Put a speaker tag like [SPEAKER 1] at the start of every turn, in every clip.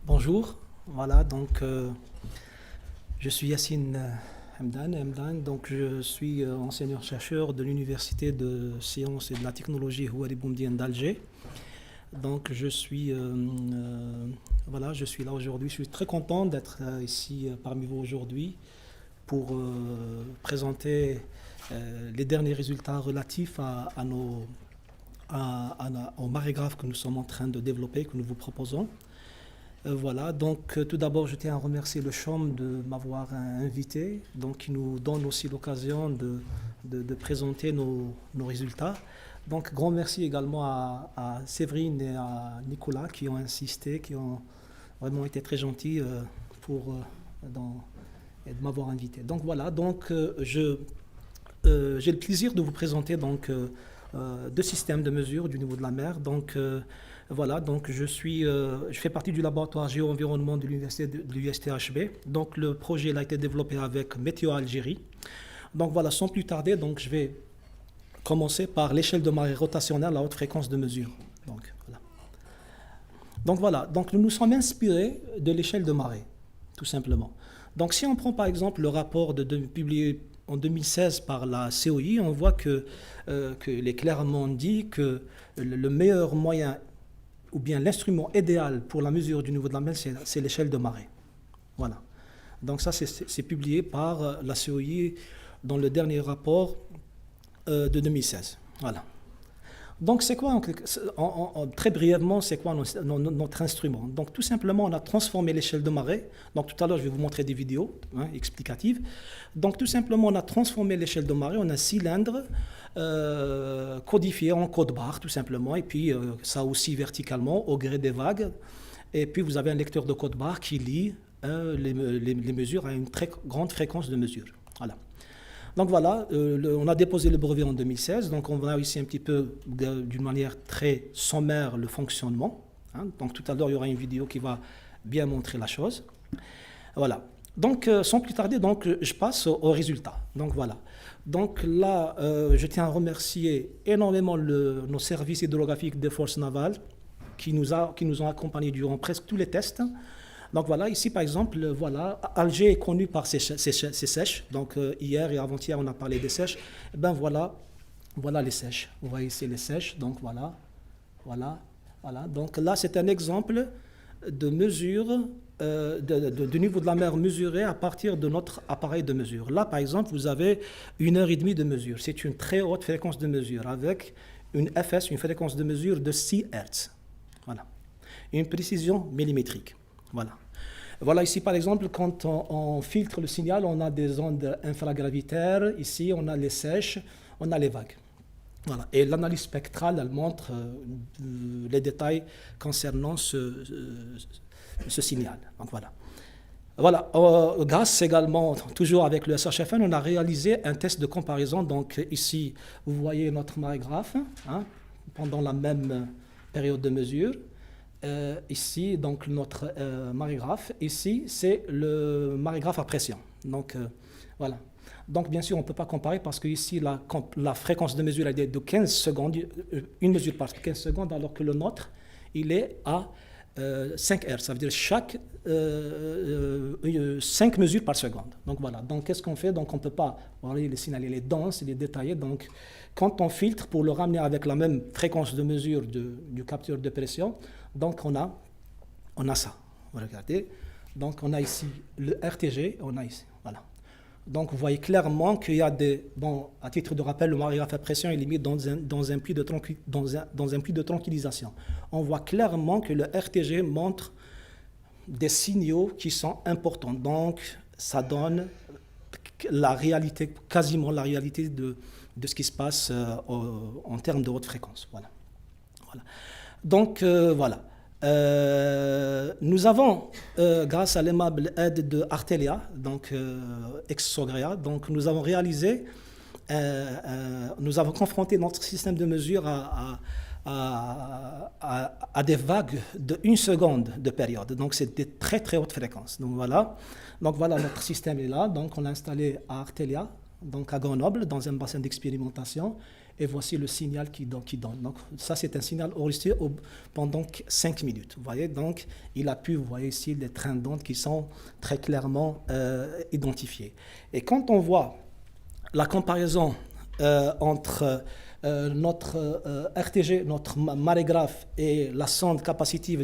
[SPEAKER 1] Bonjour, voilà, donc je suis Yassine Hamdan, donc je suis enseignant-chercheur de l'Université de sciences et de la technologie Houari Boumediene d'Alger. Donc voilà, je suis là aujourd'hui, je suis très content d'être ici parmi vous aujourd'hui pour présenter les derniers résultats relatifs aux marégraphes que nous sommes en train de développer, que nous vous proposons. Voilà, donc tout d'abord, je tiens à remercier le CHOM de m'avoir invité, donc qui nous donne aussi l'occasion de présenter nos résultats. Donc, grand merci également à Séverine et à Nicolas qui ont insisté, qui ont vraiment été très gentils de m'avoir invité. Donc voilà, donc j'ai le plaisir de vous présenter donc deux systèmes de mesure du niveau de la mer. Donc voilà, donc je fais partie du laboratoire géo-environnement de l'USTHB. Donc le projet a été développé avec Météo Algérie. Donc voilà, sans plus tarder, donc je vais commencer par l'échelle de marée rotationnelle à haute fréquence de mesure. Donc voilà, donc nous nous sommes inspirés de l'échelle de marée, tout simplement. Donc si on prend par exemple le rapport publié en 2016 par la COI, on voit qu'il est clairement dit que le meilleur moyen ou bien l'instrument idéal pour la mesure du niveau de la mer, c'est l'échelle de marée. Voilà. Donc ça, c'est publié par la COI dans le dernier rapport de 2016. Voilà. Donc c'est quoi, très brièvement, c'est quoi notre instrument? Donc tout simplement, on a transformé l'échelle de marée. Donc tout à l'heure, je vais vous montrer des vidéos explicatives. Donc tout simplement, on a transformé l'échelle de marée en un cylindre codifié en code barre, tout simplement. Et puis ça aussi verticalement au gré des vagues. Et puis vous avez un lecteur de code barre qui lit les mesures à une très grande fréquence de mesure. Voilà. Donc voilà, on a déposé le brevet en 2016, donc on voit ici un petit peu d'une manière très sommaire le fonctionnement. Donc tout à l'heure, il y aura une vidéo qui va bien montrer la chose. Voilà. Donc sans plus tarder, donc, je passe au résultat. Donc voilà. Donc là, je tiens à remercier énormément nos services hydrographiques des forces navales qui nous ont accompagnés durant presque tous les tests. Donc voilà, ici par exemple, voilà, Alger est connu par ses sèches. Donc hier et avant-hier, on a parlé des sèches. Et ben voilà les sèches. Vous voyez ici les sèches. Donc voilà. Donc là, c'est un exemple de mesure du niveau de la mer mesuré à partir de notre appareil de mesure. Là, par exemple, vous avez 1h30 de mesure. C'est une très haute fréquence de mesure avec une FS, une fréquence de mesure de 6 Hz. Voilà. Une précision millimétrique. Voilà ici par exemple, quand on filtre le signal, on a des ondes infragravitaires. Ici, on a les sèches, on a les vagues. Voilà. Et l'analyse spectrale, elle montre les détails concernant ce signal. Donc voilà. Grâce également, toujours avec le SHFN, on a réalisé un test de comparaison. Donc ici, vous voyez notre marégraphe pendant la même période de mesure. Ici, donc notre marégraphe. Ici, c'est le marégraphe à pression. Donc, voilà. Donc, bien sûr, on ne peut pas comparer parce que ici, la fréquence de mesure elle est de 15 secondes, une mesure par 15 secondes, alors que le nôtre, il est à 5 Hz. Ça veut dire 5 mesures par seconde. Donc, voilà. Donc, qu'est-ce qu'on fait? Donc, on ne peut pas. Vous voyez, le signal, il est dense, il est détaillé. Donc, quand on filtre pour le ramener avec la même fréquence de mesure du capteur de pression, donc on a ça. Vous regardez. Donc on a ici le RTG, on a ici, voilà. Donc vous voyez clairement qu'il y a à titre de rappel, le marégraphe à pression est limite dans un pli de tranquillisation. On voit clairement que le RTG montre des signaux qui sont importants. Donc ça donne la réalité, quasiment la réalité de ce qui se passe en termes de haute fréquence. Voilà. Donc voilà. Nous avons, grâce à l'aimable aide de Artelia, donc ex-Sogrea, donc nous avons réalisé, nous avons confronté notre système de mesure à des vagues de 1 seconde de période. Donc c'est des très très hautes fréquences. Donc voilà notre système est là. Donc on l'a installé à Artelia. donc à Grenoble, dans un bassin d'expérimentation. Et voici le signal qui donne. Donc, ça, c'est un signal enregistré pendant 5 minutes. Vous voyez, donc, il a pu, vous voyez ici, les trains d'onde qui sont très clairement identifiés. Et quand on voit la comparaison entre notre RTG, notre marégraphe et la sonde capacitive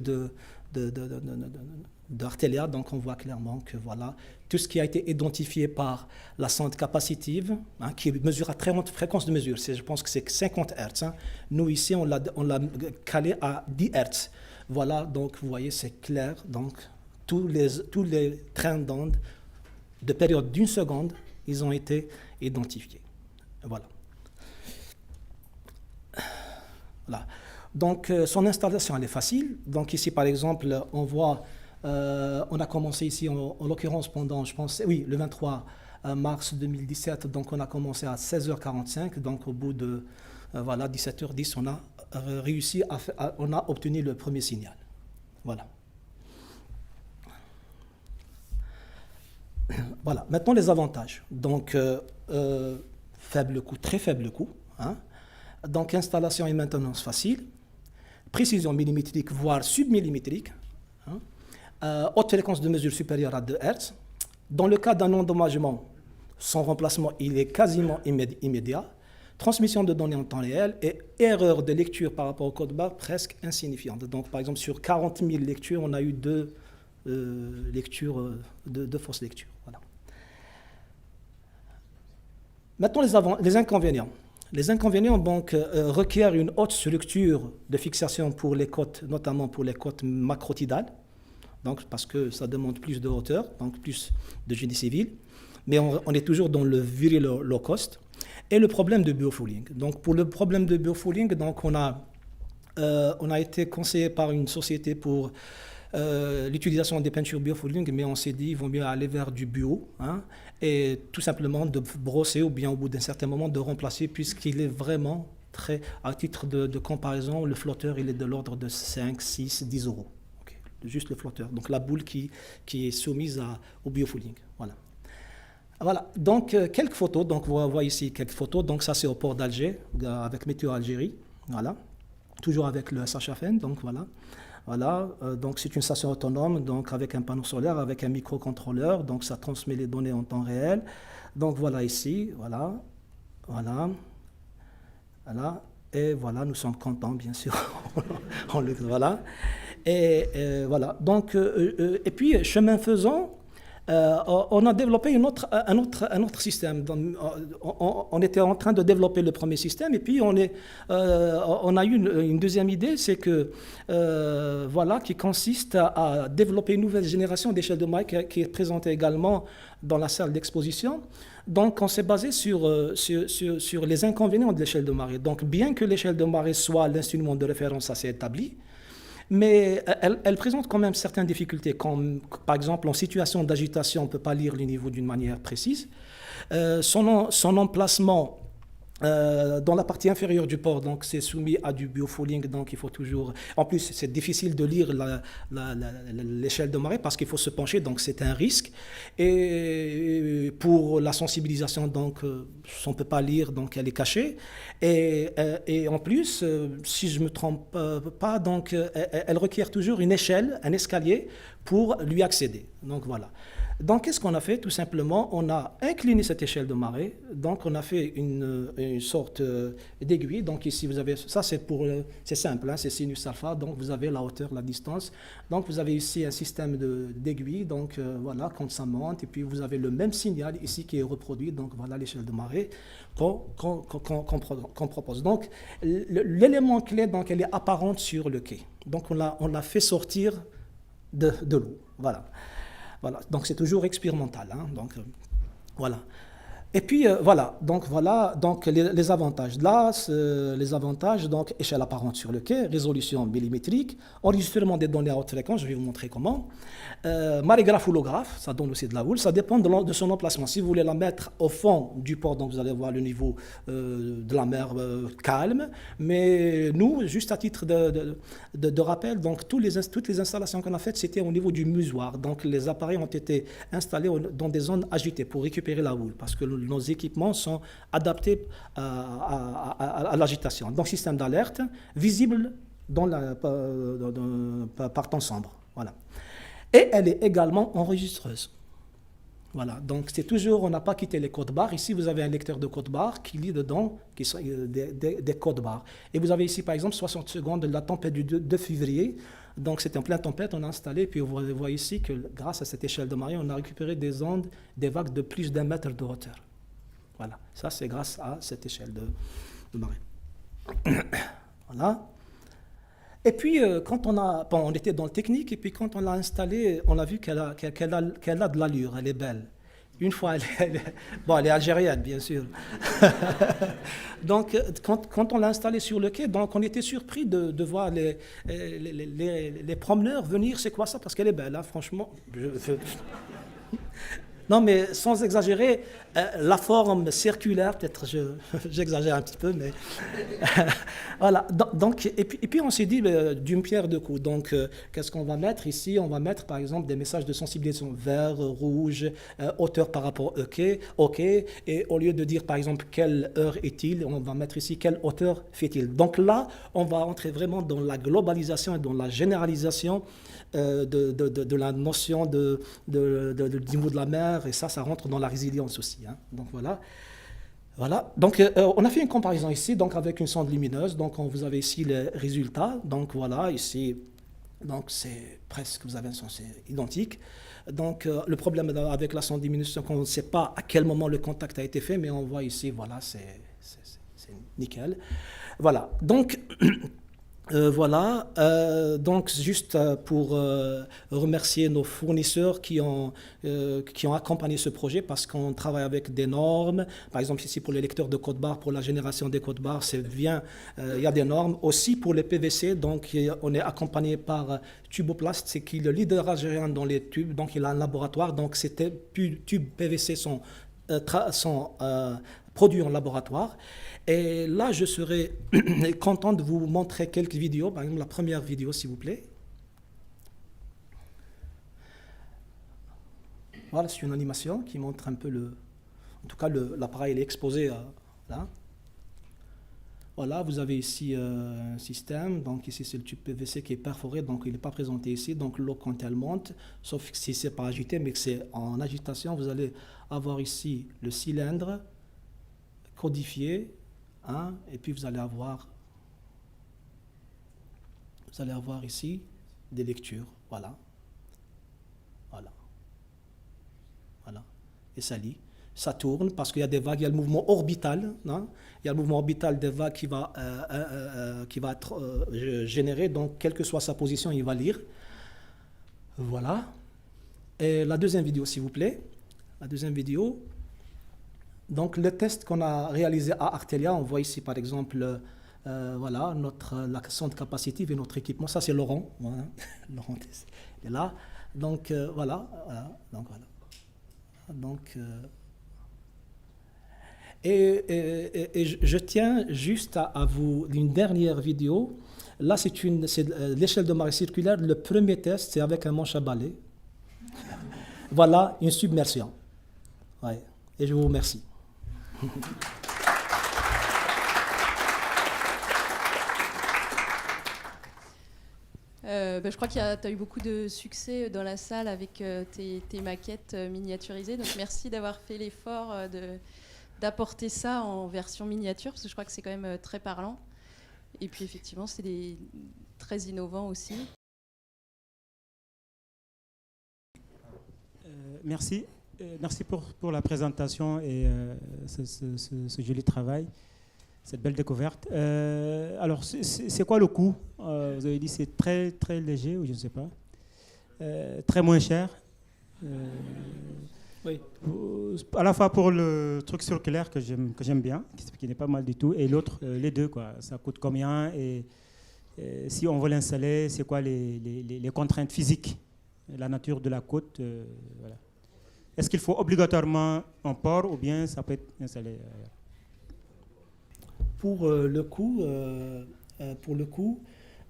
[SPEAKER 1] d'Artelia, donc on voit clairement que voilà, tout ce qui a été identifié par la sonde capacitive, qui mesure à très haute fréquence de mesure, je pense que c'est 50 Hz. Nous ici, on l'a calé à 10 Hz. Voilà, donc vous voyez, c'est clair. Donc tous les trains d'onde de période d'1 seconde, ils ont été identifiés. Voilà. Voilà. Donc son installation, elle est facile. Donc ici, par exemple, on voit... on a commencé ici, en l'occurrence, pendant, je pense, oui, le 23 mars 2017, donc on a commencé à 16h45, donc au bout de, voilà, 17h10, on a réussi, on a obtenu le premier signal. Voilà. Voilà, maintenant les avantages. Donc, faible coût, très faible coût. Hein. Donc, installation et maintenance facile, précision millimétrique, voire submillimétrique. Hein. Haute fréquence de mesure supérieure à 2 Hz. Dans le cas d'un endommagement, son remplacement il est quasiment immédiat. Transmission de données en temps réel et erreur de lecture par rapport au code barre presque insignifiante. Donc, par exemple, sur 40 000 lectures, on a eu deux fausses lectures. Voilà. Maintenant, les inconvénients. Les inconvénients donc, requièrent une haute structure de fixation pour les côtes, notamment pour les côtes macrotidales. Donc, parce que ça demande plus de hauteur, donc plus de génie civil. Mais on est toujours dans le very low cost. Et le problème de biofouling. Donc, pour le problème de biofouling, donc on a été conseillé par une société pour l'utilisation des peintures biofouling, mais on s'est dit qu'il vaut mieux aller vers du bio, hein, et tout simplement de brosser ou bien au bout d'un certain moment de remplacer, puisqu'il est vraiment très, à titre de comparaison, le flotteur il est de l'ordre de 5, 6, 10 euros. Okay. Juste le flotteur, donc la boule qui est soumise au biofouling. Voilà. Voilà, donc quelques photos, donc vous voyez ici quelques photos, donc ça c'est au port d'Alger, avec Météo Algérie, voilà, toujours avec le SHFN, donc voilà. Voilà, donc c'est une station autonome, donc avec un panneau solaire, avec un microcontrôleur, donc ça transmet les données en temps réel. Donc voilà ici, voilà, voilà, voilà, et voilà, nous sommes contents bien sûr, voilà, et voilà, donc, et puis chemin faisant, on a développé un autre système. On était en train de développer le premier système et puis on a eu une deuxième idée, c'est que voilà, qui consiste à développer une nouvelle génération d'échelle de marée qui est présentée également dans la salle d'exposition. Donc on s'est basé sur les inconvénients de l'échelle de marée. Donc bien que l'échelle de marée soit l'instrument de référence assez établi, mais elle présente quand même certaines difficultés, comme par exemple en situation d'agitation, on ne peut pas lire le niveau d'une manière précise. Son emplacement dans la partie inférieure du port, donc c'est soumis à du biofouling, donc il faut toujours... En plus, c'est difficile de lire l'échelle de marée parce qu'il faut se pencher, donc c'est un risque. Et pour la sensibilisation, donc on ne peut pas lire, donc elle est cachée. Et en plus, si je ne me trompe pas, donc elle requiert toujours une échelle, un escalier pour lui accéder. Donc voilà. Donc, qu'est-ce qu'on a fait? Tout simplement, on a incliné cette échelle de marée. Donc, on a fait une sorte d'aiguille. Donc, ici, vous avez... Ça, c'est simple, hein, c'est sinus alpha. Donc, vous avez la hauteur, la distance. Donc, vous avez ici un système d'aiguille. Donc, voilà, quand ça monte. Et puis, vous avez le même signal ici qui est reproduit. Donc, voilà l'échelle de marée qu'on propose. Donc, l'élément clé, donc, elle est apparente sur le quai. Donc, on l'a fait sortir de l'eau. Voilà. Voilà, donc c'est toujours expérimental, hein, donc voilà. Et puis voilà, donc les avantages. Là, les avantages, donc échelle apparente sur le quai, résolution millimétrique, enregistrement des données à haute fréquence, je vais vous montrer comment. Marégraphe holographe, ça donne aussi de la boule, ça dépend de son emplacement. Si vous voulez la mettre au fond du port, donc vous allez voir le niveau de la mer calme. Mais nous, juste à titre de rappel, donc toutes les installations qu'on a faites, c'était au niveau du musoir. Donc les appareils ont été installés dans des zones agitées pour récupérer la boule, parce que nos équipements sont adaptés à l'agitation. Donc, système d'alerte visible par temps sombre. Voilà. Et elle est également enregistreuse. Voilà, donc c'est toujours, on n'a pas quitté les codes barres. Ici, vous avez un lecteur de codes barres qui lit dedans qui sont, des codes barres. Et vous avez ici, par exemple, 60 secondes de la tempête du 2 février. Donc c'est en pleine tempête, on a installé, puis vous voyez ici que grâce à cette échelle de marée, on a récupéré des ondes, des vagues de plus d'1 mètre de hauteur. Voilà, ça c'est grâce à cette échelle de marée. Voilà. Et puis, quand on était dans le technique, et puis quand on l'a installée, on a vu qu'elle a de l'allure, elle est belle. Une fois, elle est algérienne, bien sûr. Donc, quand on l'a installée sur le quai, donc on était surpris de voir les promeneurs venir. C'est quoi ça? Parce qu'elle est belle, hein, franchement. Non, mais sans exagérer, la forme circulaire, peut-être j'exagère un petit peu, mais voilà. Donc, et puis on s'est dit d'une pierre deux coups. Donc, qu'est-ce qu'on va mettre ici? On va mettre par exemple des messages de sensibilisation vert, rouge, hauteur par rapport au quai, OK. Et au lieu de dire par exemple quelle heure est-il, on va mettre ici quelle hauteur fait-il. Donc là, on va entrer vraiment dans la globalisation et dans la généralisation de la notion du niveau de la mer, et ça rentre dans la résilience aussi. Hein. Donc voilà. Voilà. Donc on a fait une comparaison ici, donc avec une sonde lumineuse. Donc vous avez ici les résultats. Donc voilà, ici, donc c'est presque, vous avez un sens identique. Donc le problème avec la sonde lumineuse, c'est qu'on ne sait pas à quel moment le contact a été fait, mais on voit ici, voilà, c'est nickel. Voilà. Donc voilà, donc juste pour remercier nos fournisseurs qui ont accompagné ce projet, parce qu'on travaille avec des normes. Par exemple ici pour les lecteurs de code barre, pour la génération des codes barres, c'est bien, il y a des normes. Aussi pour les PVC, donc on est accompagné par Tuboplast, c'est qui est le leader algérien dans les tubes, donc il a un laboratoire, donc ces tubes PVC sont produits en laboratoire. Et là, je serais content de vous montrer quelques vidéos. Par exemple, la première vidéo, s'il vous plaît. Voilà, c'est une animation qui montre un peu en tout cas, l'appareil est exposé là. Voilà, vous avez ici un système. Donc ici, c'est le tube PVC qui est perforé, donc il n'est pas présenté ici. Donc l'eau, quand elle monte, sauf si c'est pas agité, mais que c'est en agitation, vous allez avoir ici le cylindre codifié. Hein, et puis vous allez avoir ici des lectures, voilà, et ça lit, ça tourne parce qu'il y a des vagues, il y a le mouvement orbital, hein, il y a le mouvement orbital des vagues qui va être généré, donc quelle que soit sa position, il va lire, voilà. Et la deuxième vidéo, s'il vous plaît, la deuxième vidéo. Donc le test qu'on a réalisé à Artelia, on voit ici par exemple voilà, la sonde capacitive et notre équipement. Ça c'est Laurent, voilà. Laurent est là. Donc voilà. Donc, et je tiens juste à vous une dernière vidéo. Là c'est l'échelle de marée circulaire. Le premier test c'est avec un manche à balai. Voilà une submersion. Ouais. Et je vous remercie.
[SPEAKER 2] Je crois que tu as eu beaucoup de succès dans la salle avec tes maquettes miniaturisées. Donc merci d'avoir fait l'effort d'apporter ça en version miniature, parce que je crois que c'est quand même très parlant. Et puis effectivement, c'est très innovant aussi.
[SPEAKER 3] Merci. Merci pour la présentation et ce joli travail, cette belle découverte. Alors, c'est quoi le coût? Vous avez dit c'est très, très léger, ou je ne sais pas. Très moins cher.
[SPEAKER 1] Oui.
[SPEAKER 3] À la fois pour le truc circulaire que j'aime bien, qui n'est pas mal du tout, et l'autre, les deux, quoi. Ça coûte combien? Et si on veut l'installer, c'est quoi les contraintes physiques, la nature de la côte, voilà. Est-ce qu'il faut obligatoirement un port ou bien ça peut être installé ailleurs?
[SPEAKER 1] Pour le coût,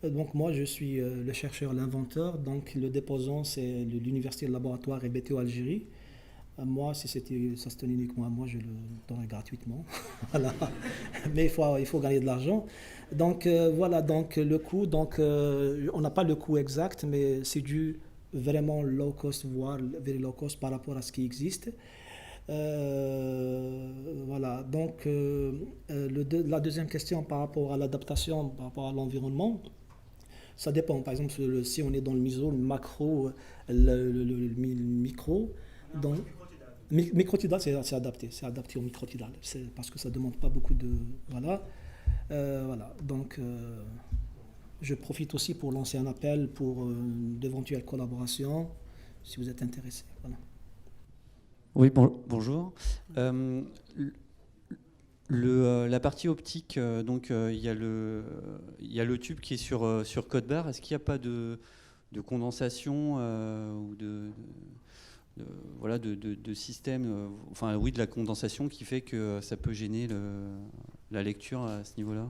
[SPEAKER 1] donc moi je suis le chercheur, l'inventeur, donc le déposant c'est l'Université de Laboratoire et BTO Algérie. Moi, si ça se tenait uniquement à moi, je le donnerais gratuitement. Voilà. Mais il faut gagner de l'argent. Donc voilà, donc le coût, donc, on n'a pas le coût exact, mais c'est du vraiment low cost, voire very low cost par rapport à ce qui existe. Voilà, donc la deuxième question par rapport à l'adaptation, par rapport à l'environnement, ça dépend. Par exemple, si on est dans le meso, le macro, le micro, donc microtidal, c'est adapté au microtidal. C'est parce que ça ne demande pas beaucoup de... Voilà. Voilà. Donc, je profite aussi pour lancer un appel pour d'éventuelles collaborations, si vous êtes intéressés. Voilà.
[SPEAKER 4] Oui, bonjour. La partie optique, donc il y a le tube qui est sur code barre. Est-ce qu'il n'y a pas de condensation ou de système, enfin oui, de la condensation qui fait que ça peut gêner la lecture à ce niveau-là?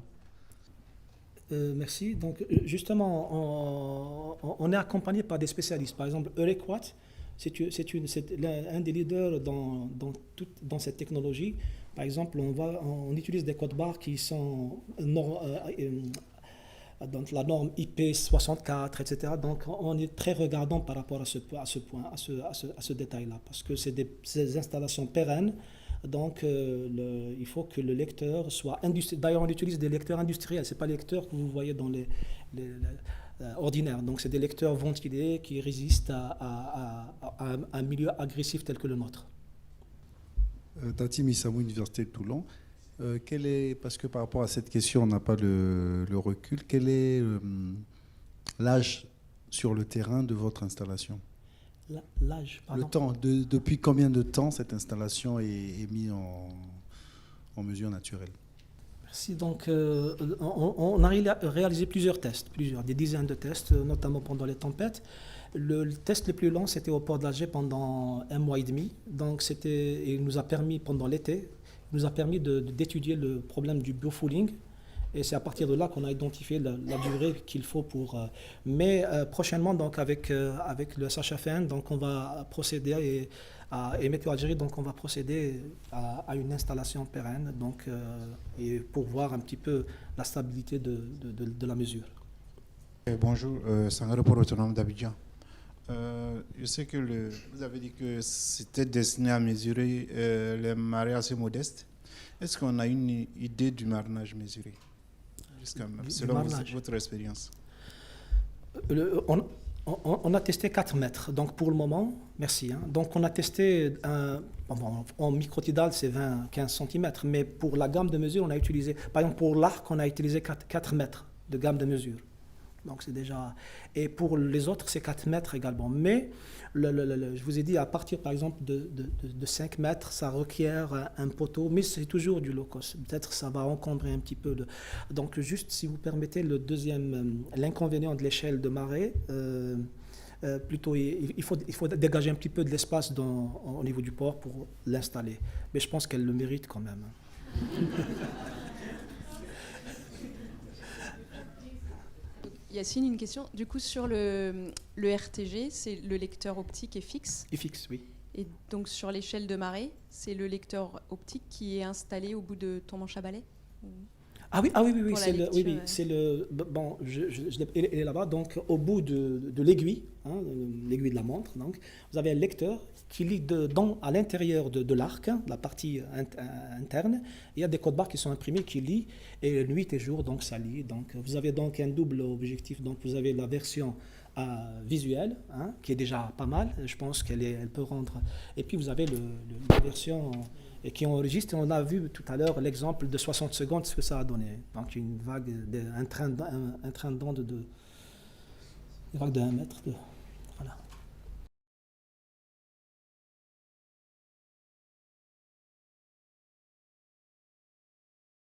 [SPEAKER 1] Merci. Donc justement, on est accompagné par des spécialistes. Par exemple, Eurequat, c'est un des leaders dans cette technologie. Par exemple, on utilise des codes barres qui sont dans la norme IP64, etc. Donc, on est très regardant par rapport à ce point, à ce détail-là, parce que c'est des installations pérennes. Donc, il faut que le lecteur soit industriel. D'ailleurs, on utilise des lecteurs industriels. C'est pas les lecteurs que vous voyez dans les ordinaires. Donc, c'est des lecteurs ventilés qui résistent à un milieu agressif tel que le nôtre.
[SPEAKER 5] Tati Missamou, Université de Toulon. Parce que par rapport à cette question, on n'a pas le recul, quel est l'âge sur le terrain de votre installation?
[SPEAKER 1] L'âge, pardon.
[SPEAKER 5] Le temps, depuis combien de temps cette installation est mise en mesure naturelle?
[SPEAKER 1] Merci. Donc, on a réalisé plusieurs tests, des dizaines de tests, notamment pendant les tempêtes. Le test le plus long, c'était au port d'Alger pendant 1 mois et demi. Donc, il nous a permis, pendant l'été, d'étudier le problème du biofouling. Et c'est à partir de là qu'on a identifié la durée qu'il faut pour... mais prochainement, donc, avec le SHFN, donc, on va procéder et Météo Algérie, donc on va procéder à une installation pérenne, donc, et pour voir un petit peu la stabilité de la mesure.
[SPEAKER 6] Bonjour, c'est un rapport autonome d'Abidjan. Je sais que vous avez dit que c'était destiné à mesurer les marées assez modestes. Est-ce qu'on a une idée du marnage mesuré selon votre expérience?
[SPEAKER 1] On a testé 4 mètres, donc pour le moment, merci. Donc on a testé, en microtidal c'est 20-15 cm, mais pour la gamme de mesure, on a utilisé, par exemple pour l'arc, on a utilisé 4 mètres de gamme de mesure. Donc c'est déjà... Et pour les autres, c'est 4 mètres également. Mais je vous ai dit, à partir par exemple de 5 mètres, ça requiert un poteau, mais c'est toujours du low cost. Peut-être ça va encombrer un petit peu. Donc juste, si vous permettez, l'inconvénient de l'échelle de marée, plutôt il faut dégager un petit peu de l'espace au niveau du port pour l'installer. Mais je pense qu'elle le mérite quand même.
[SPEAKER 2] Yacine, une question. Du coup, sur le RTG, c'est le lecteur optique est fixe.
[SPEAKER 1] Est fixe, oui.
[SPEAKER 2] Et donc, sur l'échelle de marée, c'est le lecteur optique qui est installé au bout de ton manche à balai?
[SPEAKER 1] Oui, c'est le... Bon, il est là-bas, donc au bout de l'aiguille, l'aiguille de la montre, donc, vous avez un lecteur qui lit à l'intérieur de l'arc, la partie interne. Il y a des codes barres qui sont imprimés qui lient, et nuit et jour, donc ça lit. Donc, vous avez donc un double objectif, donc vous avez la version visuelle, qui est déjà pas mal, je pense qu'elle peut rendre... Et puis vous avez la version... et qui enregistre. On a vu tout à l'heure l'exemple de 60 secondes, ce que ça a donné. Donc une vague, un train d'onde de 1 mètre.